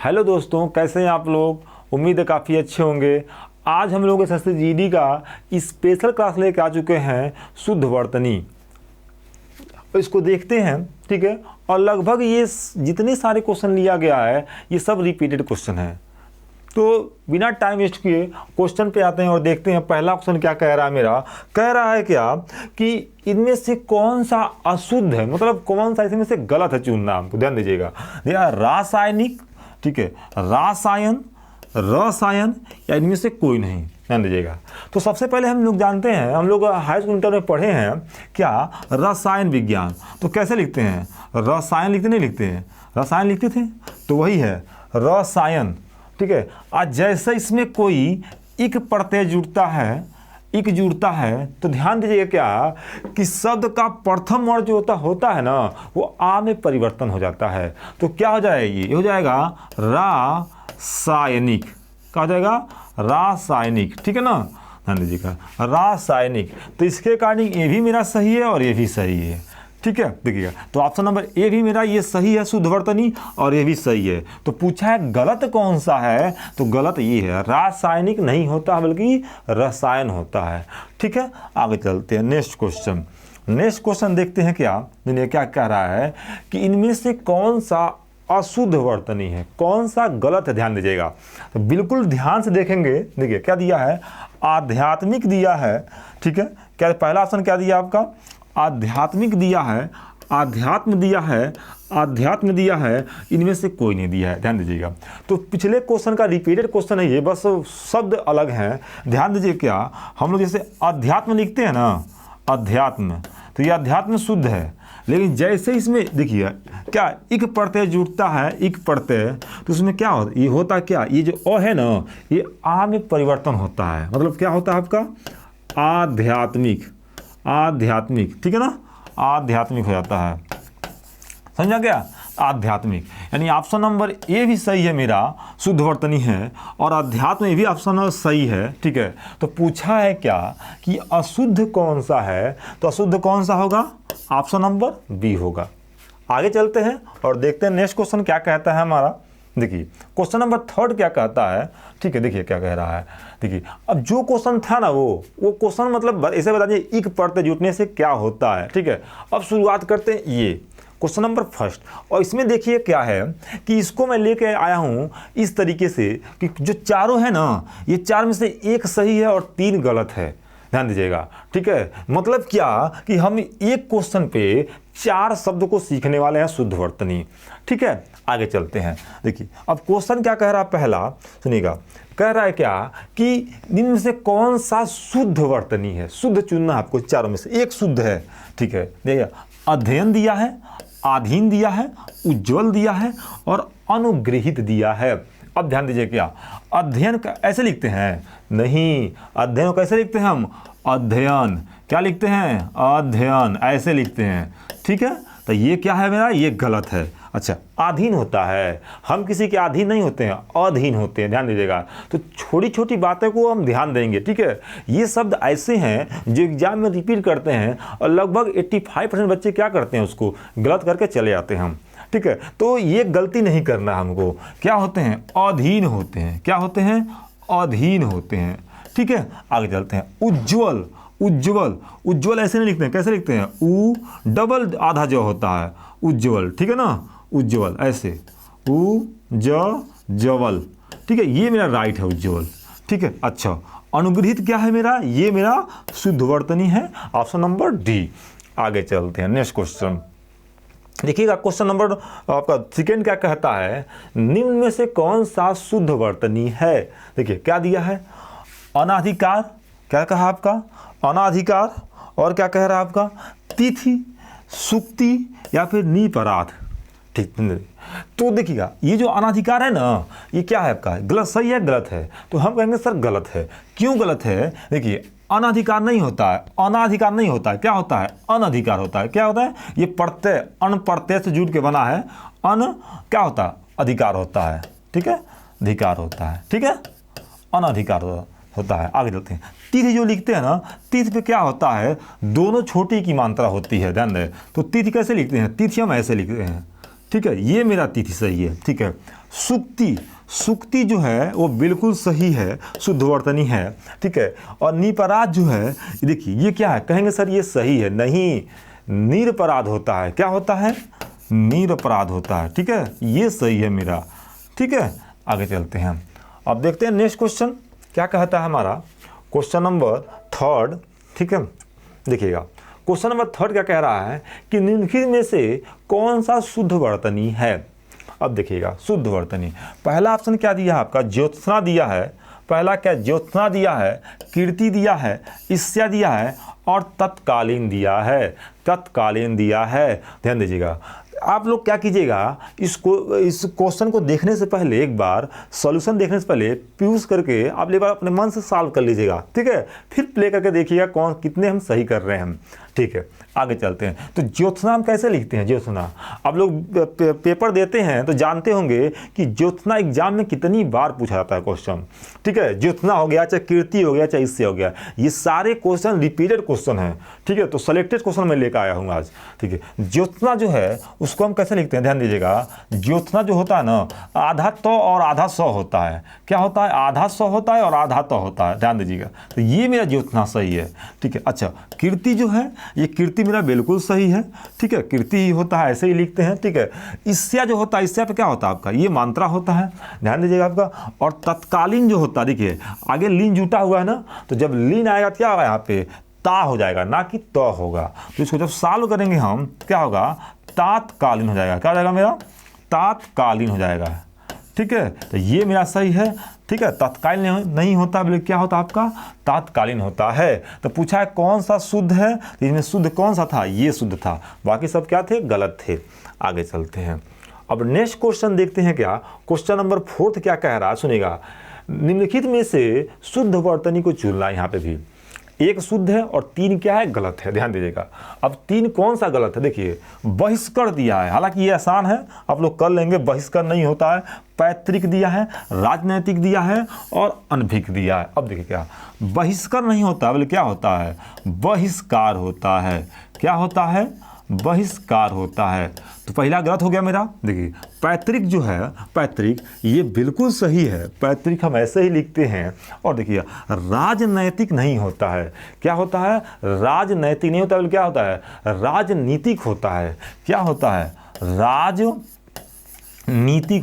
Hello दोस्तों, कैसे हैं आप लोग। उम्मीद है काफ़ी अच्छे होंगे। आज हम लोग एसएससी जीडी का स्पेशल क्लास लेकर आ चुके हैं शुद्ध वर्तनी। इसको देखते हैं, ठीक है। और लगभग ये जितने सारे क्वेश्चन लिया गया है ये सब रिपीटेड क्वेश्चन है। तो बिना टाइम वेस्ट किए क्वेश्चन पे आते हैं और देखते हैं पहला क्वेश्चन क्या कह रहा है। मेरा कह रहा है क्या कि इनमें से कौन सा अशुद्ध है, मतलब कौन सा इसमें से गलत है चुनना। हमको ध्यान दीजिएगा, रासायनिक, ठीक है, रासायन, रसायन या इनमें से कोई नहीं। ध्यान दीजिएगा। तो सबसे पहले हम लोग जानते हैं, हम लोग हाई स्कूल इंटर में पढ़े हैं क्या, रसायन विज्ञान। तो कैसे लिखते हैं, रसायन लिखते नहीं लिखते हैं, रसायन लिखते थे, तो वही है रसायन, ठीक है। आज जैसे इसमें कोई इक प्रत्यय जुड़ता है, तो ध्यान दीजिएगा क्या कि शब्द का प्रथम वर्ण जो होता है ना, वो आ में परिवर्तन हो जाता है। तो क्या हो जाएगा, ये हो जाएगा रासायनिक। क्या हो जाएगा, रासायनिक, ठीक है ना। ध्यान दीजिएगा, रासायनिक। तो इसके कारण ये भी मेरा सही है और ये भी सही है, ठीक है। देखिएगा, तो ऑप्शन नंबर ए भी मेरा ये सही है शुद्ध वर्तनी, और ये भी सही है। तो पूछा है गलत कौन सा है, तो गलत ये है, रासायनिक नहीं होता बल्कि रसायन होता है, ठीक है। आगे चलते हैं नेक्स्ट क्वेश्चन। नेक्स्ट क्वेश्चन देखते हैं क्या क्या कह रहा है कि इनमें से कौन सा अशुद्ध वर्तनी है, कौन सा गलत है। ध्यान दीजिएगा, तो बिल्कुल ध्यान से देखेंगे। देखिए क्या दिया है, आध्यात्मिक दिया है, ठीक है। क्या पहला ऑप्शन क्या दिया आपका, आध्यात्मिक दिया है, आध्यात्म दिया है, आध्यात्म दिया है, इनमें से कोई नहीं दिया है। ध्यान दीजिएगा, तो पिछले क्वेश्चन का रिपीटेड क्वेश्चन है ये, बस शब्द अलग हैं। ध्यान दीजिए, क्या हम लोग जैसे अध्यात्म लिखते हैं ना, अध्यात्म, तो ये अध्यात्म शुद्ध है। लेकिन जैसे इसमें देखिए क्या इक प्रत्यय जुड़ता है, इक प्रत्यय, तो उसमें क्या होता है, ये होता क्या, ये जो अ है ना, ये आ में परिवर्तन होता है। मतलब क्या होता है आपका, आध्यात्मिक, आध्यात्मिक, ठीक है ना, आध्यात्मिक हो जाता है। समझा क्या, आध्यात्मिक। यानी ऑप्शन नंबर ए भी सही है मेरा, शुद्ध वर्तनी है, और अध्यात्म में भी ऑप्शन सही है, ठीक है। तो पूछा है क्या कि अशुद्ध कौन सा है, तो अशुद्ध कौन सा होगा, ऑप्शन नंबर बी होगा। आगे चलते हैं और देखते हैं नेक्स्ट क्वेश्चन क्या कहता है हमारा। देखिए क्वेश्चन नंबर 3 क्या कहता है, ठीक है। देखिए क्या कह रहा है, देखिए अब जो क्वेश्चन था ना वो क्वेश्चन मतलब ऐसे बता दीजिए इक प्रत्यय जुटने से क्या होता है, ठीक है। अब शुरुआत करते हैं ये क्वेश्चन नंबर 1। और इसमें देखिए क्या है कि इसको मैं लेके आया हूँ इस तरीके से कि जो चारों है ना, ये 4 में से एक सही है और 3 गलत है। ध्यान दीजिएगा, ठीक है। मतलब क्या कि हम एक क्वेश्चन पे 4 शब्द को सीखने वाले हैं शुद्ध वर्तनी, ठीक है। आगे चलते हैं। देखिए अब क्वेश्चन क्या कह रहा है, पहला सुनिएगा, कह रहा है क्या कि इनमें से कौन सा शुद्ध वर्तनी है। शुद्ध चुनना आपको, चारों में से एक शुद्ध है, ठीक है। देखिए अध्ययन दिया है, आधीन दिया है, उज्ज्वल दिया है और अनुग्रहित दिया है। अब ध्यान दीजिए, क्या अध्ययन का ऐसे लिखते हैं, नहीं, अध्ययन कैसे लिखते हैं हम, अध्ययन, क्या लिखते हैं, अध्ययन, ऐसे लिखते हैं, ठीक है। तो ये क्या है मेरा, ये गलत है। अच्छा, अधीन होता है, हम किसी के अधीन नहीं होते हैं, अधीन होते हैं। ध्यान दीजिएगा, तो छोटी छोटी बातें को हम ध्यान देंगे, ठीक है। ये शब्द ऐसे हैं जो एग्जाम में रिपीट करते हैं और लगभग 85% बच्चे क्या करते हैं, उसको गलत करके चले आते हैं हम, ठीक है। तो ये गलती नहीं करना हमको। क्या होते हैं, अधीन होते हैं, क्या होते हैं, अधीन होते हैं, ठीक है। आगे चलते हैं, उज्ज्वल, उज्ज्वल, उज्ज्वल ऐसे नहीं लिखते हैं, कैसे लिखते हैं, उ डबल आधा जो होता है, उज्ज्वल, ठीक है ना, उज्ज्वल ऐसे, जवल, ठीक है। ये मेरा राइट है, उज्ज्वल, ठीक है। अच्छा, अनुग्रहित क्या है मेरा, ये मेरा शुद्ध वर्तनी है, ऑप्शन नंबर डी। आगे चलते हैं नेक्स्ट क्वेश्चन। देखिएगा क्वेश्चन नंबर आपका 2 क्या कहता है, निम्न में से कौन सा शुद्ध वर्तनी है। देखिए क्या दिया है, अनाधिकार, क्या कहा आपका, अनाधिकार, और क्या कह रहा है आपका, तिथि, सुक्ति या फिर निपराध, ठीक। तो देखिएगा ये जो अनाधिकार है ना, ये क्या है आपका, गलत, सही है, गलत है। तो हम कहेंगे सर गलत है, क्यों गलत है। देखिए अनाधिकार नहीं होता है, अनाधिकार नहीं होता है, क्या होता है, अनधिकार होता है। क्या होता है, ये प्रत्यय अन प्रत्यय से जुड़ के बना है, अन क्या होता है, अधिकार होता है, ठीक है, अधिकार होता है, ठीक है, अनधिकार होता है। आगे चलते हैं, तिथि जो लिखते हैं ना, तिथि पे क्या होता है, दोनों छोटी की मात्रा होती है, ध्यान दें। तो तिथि कैसे लिखते हैं, तिथि हम ऐसे लिखते हैं, ठीक है, ये मेरा तिथि सही है। ठीक है, सुक्ति, सुक्ति जो है वो बिल्कुल सही है, शुद्धवर्तनी है। ठीक है, और निपराध जो है, देखिए ये क्या है, कहेंगे सर ये सही है, नहीं, निरपराध होता है। क्या होता है? निरपराध होता है। ठीक है, ये सही है मेरा। ठीक है, आगे चलते हैं। अब देखते हैं नेक्स्ट क्वेश्चन क्या कहता है हमारा, क्वेश्चन नंबर 3। ठीक है, देखिएगा क्वेश्चन नंबर 3 क्या कह रहा है कि निम्नलिखित में से कौन सा शुद्धवर्तनी है। अब देखिएगा शुद्धवर्तनी, पहला ऑप्शन क्या दिया है आपका, ज्योत्सना दिया है। पहला क्या, ज्योत्सना दिया है, कीर्ति दिया है, ईर्ष्या दिया है और तत्कालीन दिया है। तत्कालीन दिया है, ध्यान दीजिएगा। आप लोग क्या कीजिएगा, इस क्वेश्चन को देखने से पहले, एक बार सॉल्यूशन देखने से पहले पीयूष करके आप एक बार अपने मन से सॉल्व कर लीजिएगा। ठीक है, फिर प्ले करके देखिएगा कौन कितने हम सही कर रहे हैं। ठीक है, आगे चलते हैं। तो ज्योत्सना हम कैसे लिखते हैं? ज्योत्सना आप लोग पेपर देते हैं तो जानते होंगे कि ज्योत्सना एग्जाम में कितनी बार पूछा जाता है क्वेश्चन। ठीक है, ज्योत्सना हो गया, चाहे कीर्ति हो गया, चाहे इससे हो गया, ये सारे क्वेश्चन रिपीटेड क्वेश्चन हैं। ठीक है, तो सेलेक्टेड क्वेश्चन मैं लेकर आया हूँ आज। ठीक है, ज्योत्सना जो है उसको हम कैसे लिखते हैं, ध्यान दीजिएगा। ज्योत्सना जो होता है ना, आधा तो और आधा सौ होता है। क्या होता है? आधा सौ होता है और आधा तो होता है, ध्यान दीजिएगा। तो ये मेरा ज्योत्सना सही है। ठीक है, अच्छा कीर्ति जो है, ये कीर्ति मेरा बिल्कुल सही है। ठीक है, कीर्ति ही होता है, ऐसे ही लिखते हैं। ठीक है, ईर्ष्या जो होता है, ईर्ष्या पे क्या होता है आपका, ये मात्रा होता है, ध्यान दीजिएगा आपका। और तत्कालीन जो होता है, देखिए आगे लीन जुटा हुआ है ना, तो जब लीन आएगा क्या होगा, यहाँ पे ता हो जाएगा, ना कि त होगा। तो इसको जब सॉल्व करेंगे हम, क्या होगा, तात्कालीन हो जाएगा। क्या हो जाएगा मेरा? तात्कालीन हो जाएगा। ठीक है, तो ये मेरा सही है। ठीक है, तत्कालीन नहीं होता, बोले क्या होता आपका, तात्कालीन होता है। तो पूछा है कौन सा शुद्ध है, तो इसमें शुद्ध कौन सा था, ये शुद्ध था, बाकी सब क्या थे, गलत थे। आगे चलते हैं। अब नेक्स्ट क्वेश्चन देखते हैं क्या, क्वेश्चन नंबर 4 क्या कह रहा है, सुनिएगा। निम्नलिखित में से शुद्ध वर्तनी को चुनना, यहाँ पे भी एक शुद्ध है और 3 क्या है, गलत है, ध्यान दीजिएगा। अब 3 कौन सा गलत है, देखिए बहिष्कार दिया है, हालांकि ये आसान है, आप लोग कर लेंगे। बहिष्कार नहीं होता है, पैतृक दिया है, राजनैतिक दिया है और अनभिज्ञ दिया है। अब देखिए क्या, बहिष्कार नहीं होता, बोले क्या होता है, बहिष्कार होता है। क्या होता है? बहिष्कार होता है। तो पहला गलत हो गया मेरा। देखिए पैतृक जो है, पैतृक ये बिल्कुल सही है, पैतृक हम ऐसे ही लिखते हैं। और देखिए राजनैतिक नहीं होता है। क्या होता है? राजनैतिक नहीं होता है, क्या होता है, राजनीतिक होता है। क्या होता है? राजनीतिक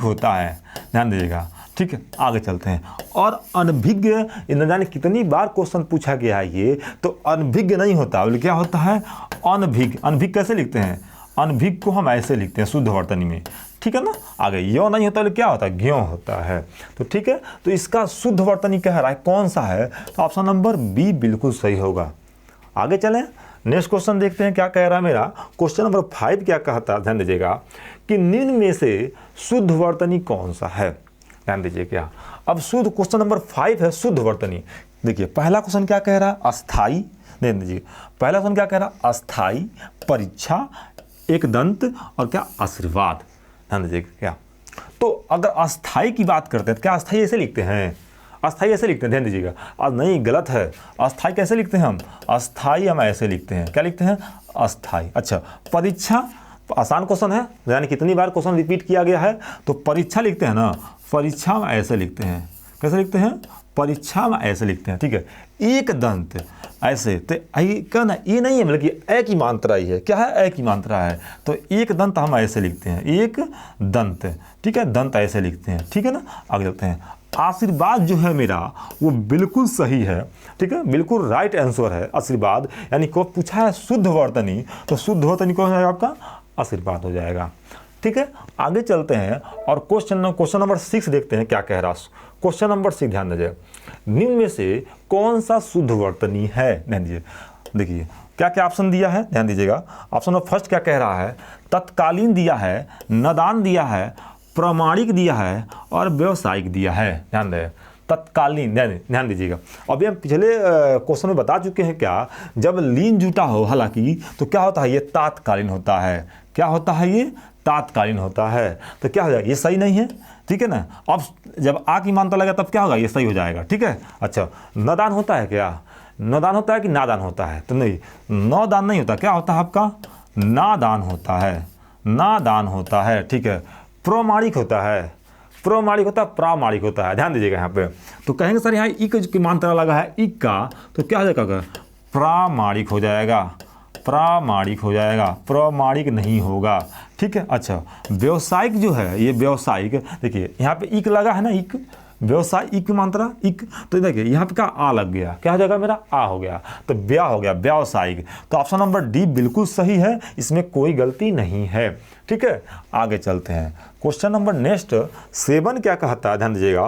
होता है, ध्यान दीजिएगा। ठीक है, आगे चलते हैं। और अनभिज्ञ, न जाने कितनी बार क्वेश्चन पूछा गया है ये, तो अनभिज्ञ नहीं होता, बोले क्या होता है, अनभिज्ञ। अनभिज्ञ कैसे लिखते हैं, अनभिज्ञ को हम ऐसे लिखते हैं शुद्ध वर्तनी में। ठीक है ना, आगे यो नहीं होता, बोले क्या होता है, ज्यों होता है। तो ठीक है, तो इसका शुद्ध वर्तनी कह रहा है कौन सा है, तो ऑप्शन नंबर बी बिल्कुल सही होगा। आगे चलें, नेक्स्ट क्वेश्चन देखते हैं क्या कह रहा है मेरा। क्वेश्चन नंबर 5 क्या कहता है, ध्यान दीजिएगा कि निम्न में से शुद्ध वर्तनी कौन सा है, ध्यान दीजिए। क्या अब शुद्ध, क्वेश्चन नंबर 5 है शुद्ध वर्तनी। देखिए पहला क्वेश्चन क्या कह रहा है, अस्थाई, ध्यान दीजिए। पहला क्वेश्चन क्या कह रहा है, अस्थाई, परीक्षा, एक दंत और क्या, आशीर्वाद, ध्यान दीजिए। क्या तो अगर अस्थाई की बात करते हैं, क्या अस्थाई ऐसे लिखते हैं, अस्थाई ऐसे लिखते हैं, ध्यान दीजिएगा। आज नहीं, गलत है। अस्थाई कैसे लिखते हैं हम, अस्थाई हम ऐसे लिखते हैं। क्या लिखते हैं, अस्थाई। अच्छा परीक्षा, आसान क्वेश्चन है, यानी कितनी बार क्वेश्चन रिपीट किया गया है, तो परीक्षा लिखते हैं ना, परीक्षा में ऐसे लिखते हैं। कैसे लिखते हैं, परीक्षा में ऐसे लिखते हैं। ठीक है, एक दंत ऐसे, तो कहना ये नहीं है, मतलब कि ए की मात्रा ही है। क्या है, ए की मात्रा है, तो एक दंत हम ऐसे लिखते हैं, एक दंत। ठीक है, दंत ऐसे लिखते हैं। ठीक है ना, आगे चलते हैं। आशीर्वाद जो है मेरा वो बिल्कुल सही है। ठीक है, बिल्कुल राइट आंसर है आशीर्वाद। यानी को पूछा है शुद्ध वर्तनी, तो शुद्ध वर्तनी कौन है आपका, आशीर्वाद हो जाएगा। ठीक है, आगे चलते हैं और क्वेश्चन नंबर 6 देखते हैं क्या कह रहा है। क्वेश्चन नंबर 6 ध्यान दीजिए, निम्न में से कौन सा शुद्ध वर्तनी है, ध्यान दीजिए। देखिए क्या क्या ऑप्शन दिया है, ध्यान दीजिएगा। ऑप्शन नंबर फर्स्ट क्या कह रहा है, तत्कालीन दिया है, नदान दिया है, प्रामाणिक दिया है और व्यावसायिक दिया है। ध्यान दें, तत्कालीन, ध्यान दीजिएगा। अभी हम पिछले क्वेश्चन में बता चुके हैं क्या, जब लीन जुटा हो हालांकि, तो क्या होता है, ये तात्कालीन होता है। क्या होता है, ये तात्कालीन होता है। तो क्या हो जाएगा, ये सही नहीं है। ठीक है ना, अब जब आ की मानता लगा तब क्या होगा, ये सही हो जाएगा। ठीक है, अच्छा नदान होता है क्या, नदान होता है कि नादान होता है, तो नहीं, नौदान नहीं होता। क्या होता है आपका, नादान होता है। नादान होता है, ठीक है। प्रमाणिक होता है, प्रमाणिक होता है, प्रामाणिक होता है, ध्यान दीजिएगा यहाँ पे। तो कहेंगे सर यहाँ इक की मात्रा लगा है इक का, तो क्या हो जाएगा, प्रामाणिक हो जाएगा, प्रामाणिक हो जाएगा, प्रमाणिक नहीं होगा, ठीक है। अच्छा, व्यवसायिक जो है, ये व्यवसायिक, देखिए यहाँ पे इक लगा है ना, इक, व्यवसाय इक मात्रा इक, तो देखिए यहाँ पे क्या आ लग गया, क्या हो जाएगा मेरा, आ हो गया, तो ब्या हो गया, व्यावसायिक। तो ऑप्शन नंबर डी बिल्कुल सही है, इसमें कोई गलती नहीं है, ठीक है। आगे चलते हैं, क्वेश्चन नंबर नेक्स्ट 7 क्या कहता है, ध्यान दीजिएगा।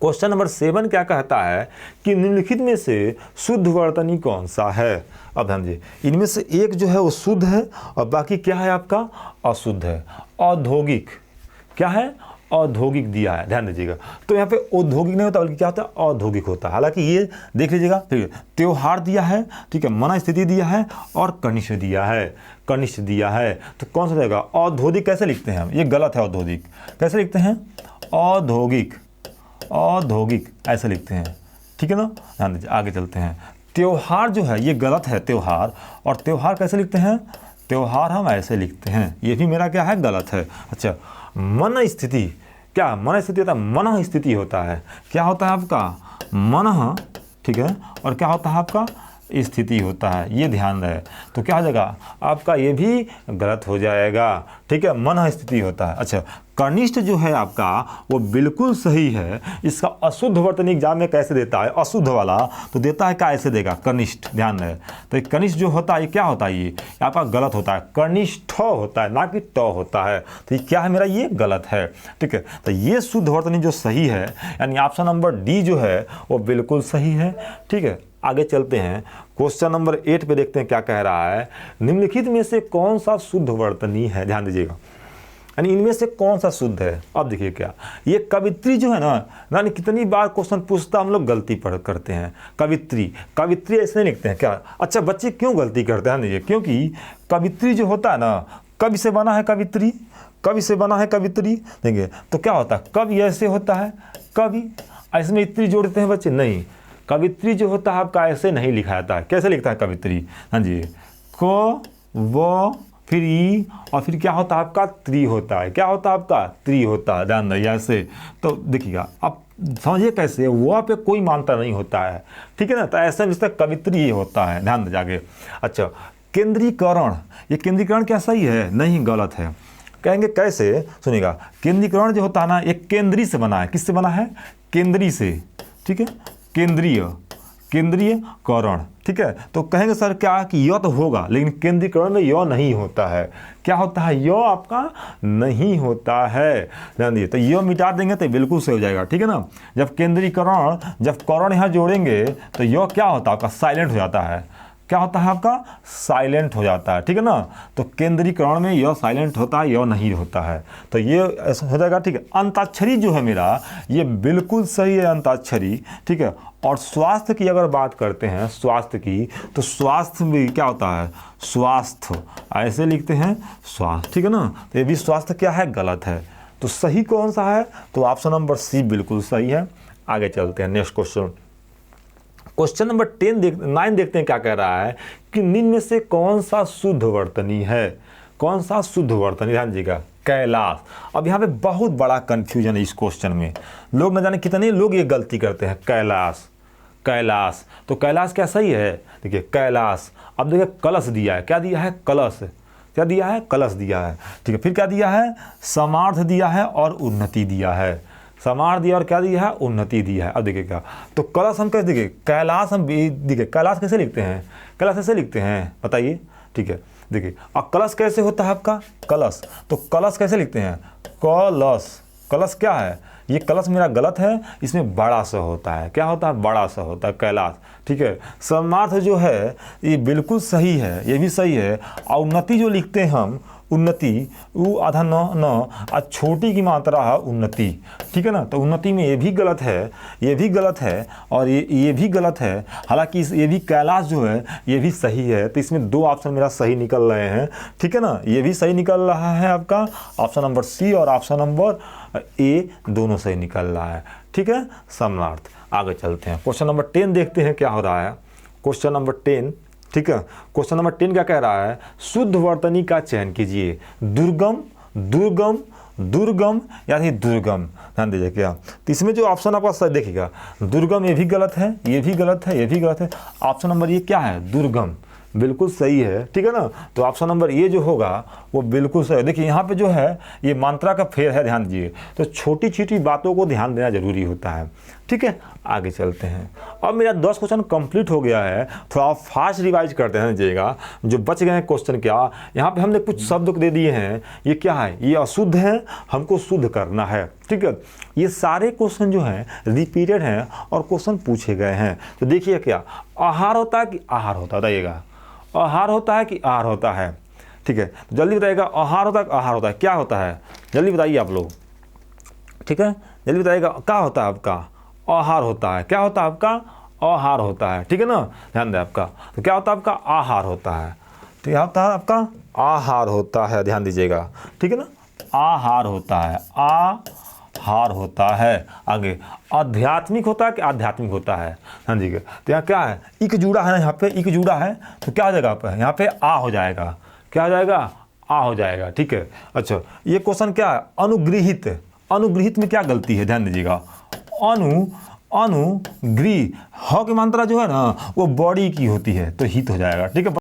क्वेश्चन नंबर 7 क्या कहता है कि निम्नलिखित में से शुद्ध वर्तनी कौन सा है। अब ध्यान दीजिए, इनमें से एक जो है वो शुद्ध है और बाकी क्या है आपका, अशुद्ध है। औद्योगिक, क्या है, औद्योगिक दिया है, ध्यान दीजिएगा। तो यहाँ पे औद्योगिक नहीं होता बल्कि क्या होता है, औद्योगिक होता है। हालांकि ये देख लीजिएगा, ठीक है। त्योहार दिया है, ठीक है, मन स्थिति दिया है और कनिष्ठ दिया है, कनिष्ठ दिया है। तो कौन सा रहेगा, औद्योगिक कैसे लिखते हैं हम, ये गलत है। औद्योगिक कैसे लिखते हैं, औद्योगिक, औद्योगिक ऐसे लिखते हैं, ठीक है ना। ध्यान दीजिए, आगे चलते हैं। त्योहार जो है ये गलत है, त्योहार, और त्योहार कैसे लिखते हैं, त्योहार हम ऐसे लिखते हैं, ये भी मेरा क्या है, गलत है। अच्छा, मन स्थिति, क्या मन स्थिति होता है, मन स्थिति होता है, क्या होता है आपका, मन, ठीक है, और क्या होता है आपका, स्थिति होता है, ये ध्यान रहे। तो क्या हो जाएगा आपका, ये भी गलत हो जाएगा, ठीक है, मन स्थिति होता है। अच्छा, कनिष्ठ जो है आपका वो बिल्कुल सही है। इसका अशुद्ध वर्तनी एग्जाम में कैसे देता है, अशुद्ध वाला तो देता है क्या, ऐसे देगा, कनिष्ठ, ध्यान रहे। तो कनिष्ठ जो होता है ये क्या होता है, ये आपका गलत होता है, कनिष्ठ होता है, ना कि ट होता है। तो ये क्या है मेरा, ये गलत है, ठीक है। तो ये शुद्ध वर्तनी जो सही है, यानी ऑप्शन नंबर डी जो है वो बिल्कुल सही है, ठीक है। आगे चलते हैं, क्वेश्चन नंबर 8 पे देखते हैं क्या कह रहा है। निम्नलिखित में से कौन सा शुद्ध वर्तनी है, ध्यान दीजिएगा, यानी इनमें से कौन सा शुद्ध है। अब देखिए क्या, ये कवित्री जो है ना, यानी कितनी बार क्वेश्चन पूछता हम लोग गलती पढ़ करते हैं। कवित्री, कवित्री ऐसे नहीं लिखते हैं क्या। अच्छा, बच्चे क्यों गलती करते हैं, देखिए, क्योंकि कवित्री जो होता है ना, कवि से बना है कवित्री, कवि से बना है कवित्री, देखिए। तो क्या होता है, कवि ऐसे होता है, कवि ऐसे में इत्री जोड़ते हैं बच्चे, नहीं, कवित्री जो होता है आपका ऐसे नहीं लिखा जाता है। कैसे लिखता है कवित्री, हाँ जी, क व फिर ई और फिर क्या होता है आपका, त्री होता है, क्या होता है आपका, त्री होता है, ध्यान रहिए ऐसे। तो देखिएगा, अब समझिए कैसे, वह पे कोई मानता नहीं होता है, ठीक है ना। तो ऐसा मिस्टर कवित्री ही होता है, ध्यान दे जाके। अच्छा, केंद्रीकरण, ये केंद्रीकरण क्या सही है, नहीं, गलत है। कहेंगे कैसे, सुनिएगा, केंद्रीकरण जो होता है ना, एक केंद्रीय से बना है, किससे बना है, केंद्रीय से, ठीक है, केंद्रीय, केंद्रीय करण, ठीक है। तो कहेंगे सर क्या कि य तो होगा, लेकिन केंद्रीकरण में य नहीं होता है, क्या होता है, य आपका नहीं होता है, ध्यान दीजिए। तो य मिटा देंगे तो बिल्कुल सही हो जाएगा, ठीक है ना। जब केंद्रीकरण, जब करण यहाँ जोड़ेंगे तो य क्या होता है आपका, साइलेंट हो जाता है, क्या होता है आपका, साइलेंट हो जाता है, ठीक है ना। तो केंद्रीकरण में यह साइलेंट होता है, यह नहीं होता है, तो ये ऐसा हो जाएगा, ठीक है। अंताक्षरी जो है मेरा, ये बिल्कुल सही है, अंताक्षरी, ठीक है। और स्वास्थ्य की अगर बात करते हैं, स्वास्थ्य की, तो स्वास्थ्य भी क्या होता है, स्वास्थ्य ऐसे लिखते हैं, स्वास्थ्य, ठीक है ना। तो ये भी स्वास्थ्य क्या है, गलत है। तो सही कौन सा है, तो ऑप्शन नंबर सी बिल्कुल सही है। आगे चलते हैं, नेक्स्ट क्वेश्चन, क्वेश्चन नंबर 9 देखते हैं क्या कह रहा है कि निम्न में से कौन सा शुद्ध वर्तनी है, कौन सा शुद्ध वर्तनी, ध्यान दीजिएगा, कैलाश। अब यहाँ पे बहुत बड़ा कंफ्यूजन है इस क्वेश्चन में, लोग न जाने कितने लोग ये गलती करते हैं, कैलाश, कैलाश। तो कैलाश क्या सही है, देखिए कैलाश। अब देखिए कलश दिया है, क्या दिया है, कलश, क्या दिया है, कलश दिया है, ठीक है। फिर क्या दिया है, समार्थ दिया है और उन्नति दिया है, समार दिया और क्या दिया है, उन्नति दिया है। अब देखिए क्या, तो कलश हम कैसे, देखिए कैलाश हम देखिए, कैलाश कैसे लिखते हैं, कैलाश कैसे लिखते हैं बताइए, ठीक है। देखिए अब कलश कैसे होता है आपका, कलश, तो कलश कैसे लिखते हैं, कलश, कलश क्या है, ये कलश मेरा गलत है, इसमें बड़ा सा होता है, क्या होता है, बड़ा सा होता है, कैलाश, ठीक है। समार्थ जो है ये बिल्कुल सही है, ये भी सही है। और उन्नति जो लिखते हैं हम, उन्नति, वो आधा न और छोटी की मात्रा है उन्नति, ठीक है ना। तो उन्नति में ये भी गलत है, ये भी गलत है, और ये भी गलत है। हालांकि ये भी कैलाश जो है ये भी सही है। तो इसमें 2 ऑप्शन मेरा सही निकल रहे हैं, ठीक है ना। ये भी सही निकल रहा है आपका ऑप्शन नंबर सी, और ऑप्शन नंबर ए दोनों सही निकल रहा है, ठीक है, सम्रार्थ। आगे चलते हैं, क्वेश्चन नंबर 10 देखते हैं क्या हो रहा है। क्वेश्चन नंबर 10 ठीक है। क्वेश्चन नंबर 10 क्या कह रहा है, शुद्ध वर्तनी का चयन कीजिए, दुर्गम, दुर्गम, दुर्गम या नहीं दुर्गम। ध्यान दीजिए क्या, तो इसमें जो ऑप्शन आपका सही देखिएगा, दुर्गम ये भी गलत है, ये भी गलत है, ये भी गलत है। ऑप्शन नंबर ये क्या है, दुर्गम, बिल्कुल सही है, ठीक है ना। तो ऑप्शन नंबर ये जो होगा वो बिल्कुल सही है। देखिए यहाँ पे जो है ये मात्रा का फेर है, ध्यान दीजिए। तो छोटी छोटी बातों को ध्यान देना जरूरी होता है, ठीक है। आगे चलते हैं। अब मेरा 10 क्वेश्चन कंप्लीट हो गया है, थोड़ा फास्ट रिवाइज करते हैं दीजिएगा। जो बच गए हैं क्वेश्चन, क्या यहाँ पे हमने कुछ शब्द दे दिए हैं, ये क्या है, ये अशुद्ध है, हमको शुद्ध करना है, ठीक है। ये सारे क्वेश्चन जो हैं रिपीटेड हैं और क्वेश्चन पूछे गए हैं। तो देखिए क्या, आहार होता है कि आहार होता है, बताइएगा आहार होता है कि आहार होता है, ठीक है। जल्दी बताइएगा, आहार होता है आहार होता है, क्या होता है, जल्दी बताइए आप लोग, ठीक है। जल्दी बताइएगा क्या होता है आपका, आहार होता है, क्या होता है आपका, आहार होता है, ठीक है ना। ध्यान दें आपका, तो क्या होता है आपका, आहार होता है, तो क्या होता है आपका, आहार होता है, ध्यान दीजिएगा, ठीक है ना। आहार होता है, आहार होता है। आगे, आध्यात्मिक होता है कि आध्यात्मिक होता है, हाँ जी। तो यहाँ क्या है, इक जुड़ा है ना, यहाँ पे इक जुड़ा है, तो क्या हो जाएगा आप यहाँ पे आ हो जाएगा, क्या हो जाएगा, आ हो जाएगा, ठीक है। अच्छा, ये क्वेश्चन क्या है, अनुगृहित, अनुगृहित में क्या गलती है, ध्यान दीजिएगा। अनुगृह ह की मात्रा जो है ना वो बॉडी की होती है, तो हित हो जाएगा, ठीक है।